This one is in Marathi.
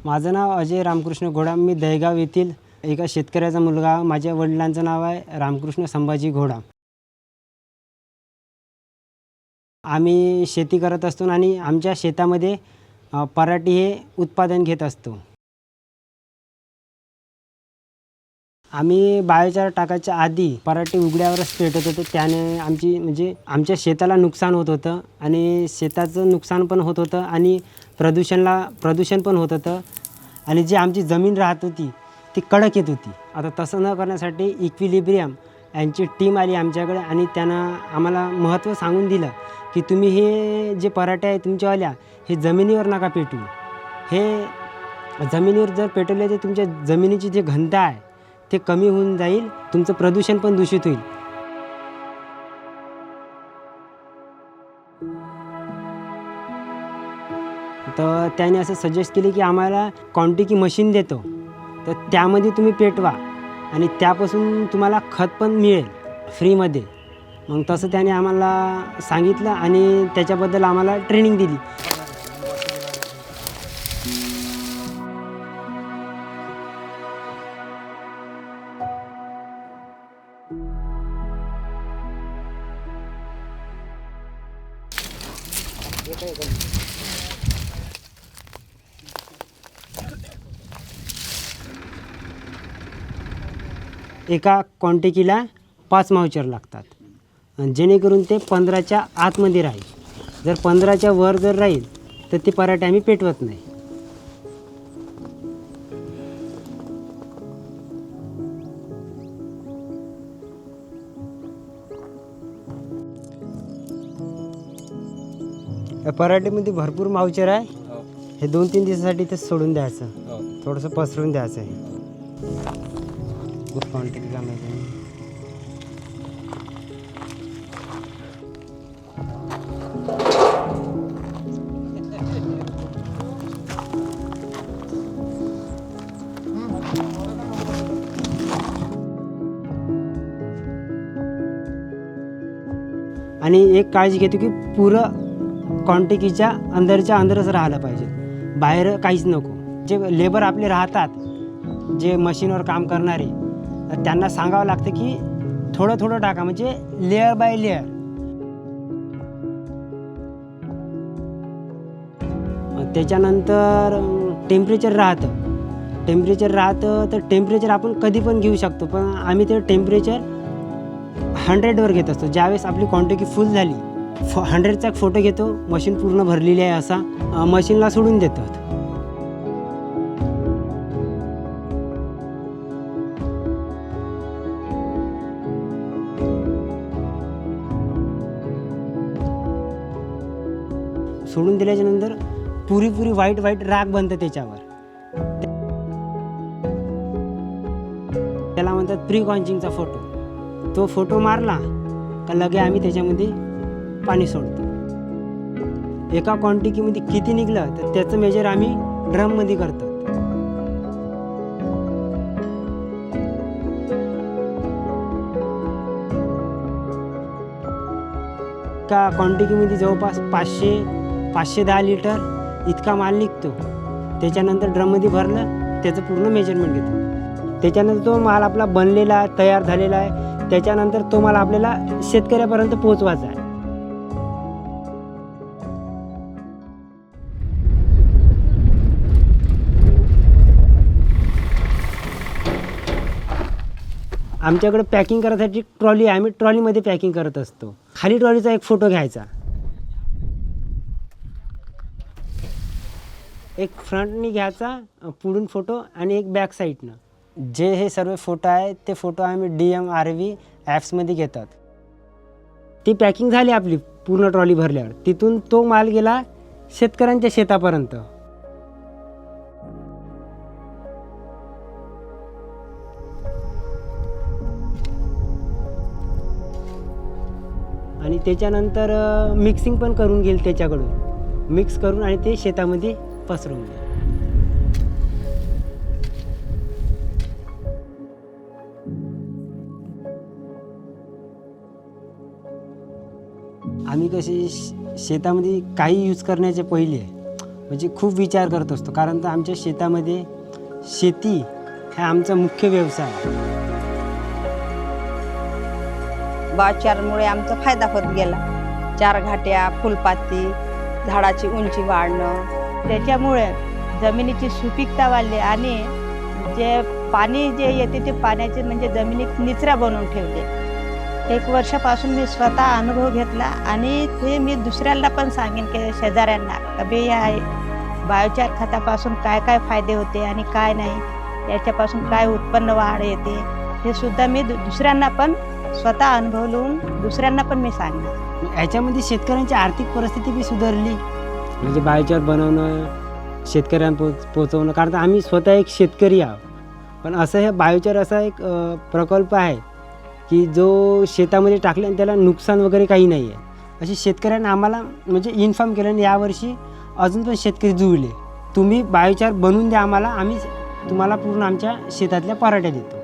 माझं नाव अजय रामकृष्ण घोडा. मी दहेगाव येथील एका शेतकऱ्याचा मुलगा. माझ्या वडिलांचं नाव आहे रामकृष्ण संभाजी घोडा. आम्ही शेती करत असतो आणि आमच्या शेतामध्ये पराठी हे उत्पादन घेत असतो. आम्ही बायोचार टाकायच्या आधी पराठी उघड्यावरच पेटत होतो. त्याने आमच्या शेताला नुकसान होत होतं आणि शेताचं नुकसान पण होत होतं आणि प्रदूषण पण होत होतं आणि जी आमची जमीन राहत होती ती कडक येत होती. आता तसं न करण्यासाठी इक्विलिब्रियम यांची टीम आली आमच्याकडे आणि त्यानं आम्हाला महत्त्व सांगून दिलं की तुम्ही हे जे पराठे आहे तुमच्यावाल्या हे जमिनीवर नका पेटू. हे जमिनीवर जर पेटवले तर तुमच्या जमिनीची जी घनता आहे ते कमी होऊन जाईल, तुमचं प्रदूषण पण दूषित होईल. तर त्याने असं सजेस्ट केले की आम्हाला क्वांटिकी मशीन देतो, तर त्यामध्ये तुम्ही पेटवा आणि त्यापासून तुम्हाला खत पण मिळेल फ्रीमध्ये. मग तसं त्याने आम्हाला सांगितलं आणि त्याच्याबद्दल आम्हाला ट्रेनिंग दिली. एका क्वांटिटीला 5 माउचर लागतात, जेणेकरून ते 15च्या आतमध्ये राहील. जर 15च्या वर जर राहील तर ते पराठे आम्ही पेटवत नाही. या पराठीमध्ये भरपूर माउचर आहे. हे 2-3 दिवसासाठी ते सोडून द्यायचं, थोडंसं पसरून द्यायचं आहे. गुड क्वांटिटी कामायचं. आणि एक काळजी घेतो की पुरं क्वांटिटीच्या अंदरच राहायला पाहिजे, बाहेर काहीच नको. जे लेबर आपले राहतात, जे मशीनवर काम करणारे, त्यांना सांगावं लागतं की थोडं थोडं टाका, म्हणजे लेअर बाय लेअर. त्याच्यानंतर टेम्परेचर राहतं तर टेम्परेचर आपण कधी पण घेऊ शकतो, पण आम्ही ते टेम्परेचर 100वर घेत असतो. ज्यावेळेस आपली क्वांटिटी फुल झाली 100चा फोटो घेतो, मशीन पूर्ण भरलेली आहे असा मशीनला सोडून देतो. सोडून दिल्याच्या नंतर पुरी व्हाईट राख बनतं त्याच्यावर. त्याला म्हणतात प्री कॉन्चिंगचा फोटो. तो फोटो मारला का लगे आम्ही त्याच्यामध्ये पाणी सोडतो. एका क्वांटिटीमध्ये किती निघलं तर त्याचं मेजर आम्ही ड्रममध्ये करतो. एका क्वांटिटीमध्ये जवळपास 510 लिटर इतका माल निघतो. त्याच्यानंतर ड्रममध्ये भरलं, त्याचं पूर्ण मेजरमेंट घेतो. त्याच्यानंतर तो माल आपला बनलेला तयार झालेला आहे. त्याच्यानंतर तो माल आपल्याला शेतकऱ्यापर्यंत पोहोचवायचा आहे. आमच्याकडे पॅकिंग करण्यासाठी ट्रॉली आहे. आम्ही ट्रॉलीमध्ये पॅकिंग करत असतो. खाली ट्रॉलीचा एक फोटो घ्यायचा, एक फ्रंटनी घ्यायचा पुढून फोटो आणि एक बॅक साईडनं. जे हे सर्व फोटो आहे ते फोटो आम्ही DMRV ॲप्समध्ये घेतात. ती पॅकिंग झाली आपली पूर्ण ट्रॉली भरल्यावर, तिथून तो माल गेला शेतकऱ्यांच्या शेतापर्यंत. आणि त्याच्यानंतर मिक्सिंग पण करून घेईल, त्याच्याकडून मिक्स करून आणि ते शेतामध्ये पसरून घेईल. आम्ही कसे शेतामध्ये काही यूज करण्याच्या पहिले म्हणजे खूप विचार करत असतो, कारण तर आमच्या शेतामध्ये शेती हा आमचा मुख्य व्यवसाय आहे. बायोचारमुळे आमचा फायदा होत गेला. 4 घाट्या, फुलपाती, झाडाची उंची वाढणं, त्याच्यामुळे जमिनीची सुपीकता वाढली आणि जे पाणी जे येते ते पाण्याचे म्हणजे जमिनीत निचरा बनवून ठेवले. 1 वर्षापासून मी स्वतः अनुभव घेतला आणि ते मी दुसऱ्यांना पण सांगेन की शेजाऱ्यांना कधी या बायोचार खतापासून काय काय फायदे होते आणि काय नाही, याच्यापासून काय उत्पन्न वाढ येते, हे सुद्धा मी दुसऱ्यांना पण स्वतः अनुभव घेऊन दुसऱ्यांना पण मी सांगणार. याच्यामध्ये शेतकऱ्यांची आर्थिक परिस्थिती बी सुधारली, म्हणजे बायोचार बनवणं, शेतकऱ्यांना पोचवणं. कारण आम्ही स्वतः एक शेतकरी आहोत, पण असं हे बायोचार असा एक प्रकल्प आहे की जो शेतामध्ये टाकले आणि त्याला नुकसान वगैरे काही नाही आहे. अशी शेतकऱ्यांना आम्हाला म्हणजे इन्फॉर्म केलं आणि यावर्षी अजून पण शेतकरी जुळले, तुम्ही बायोचार बनवून द्या आम्हाला, आम्ही तुम्हाला पूर्ण आमच्या शेतातल्या पराठ्या देतो.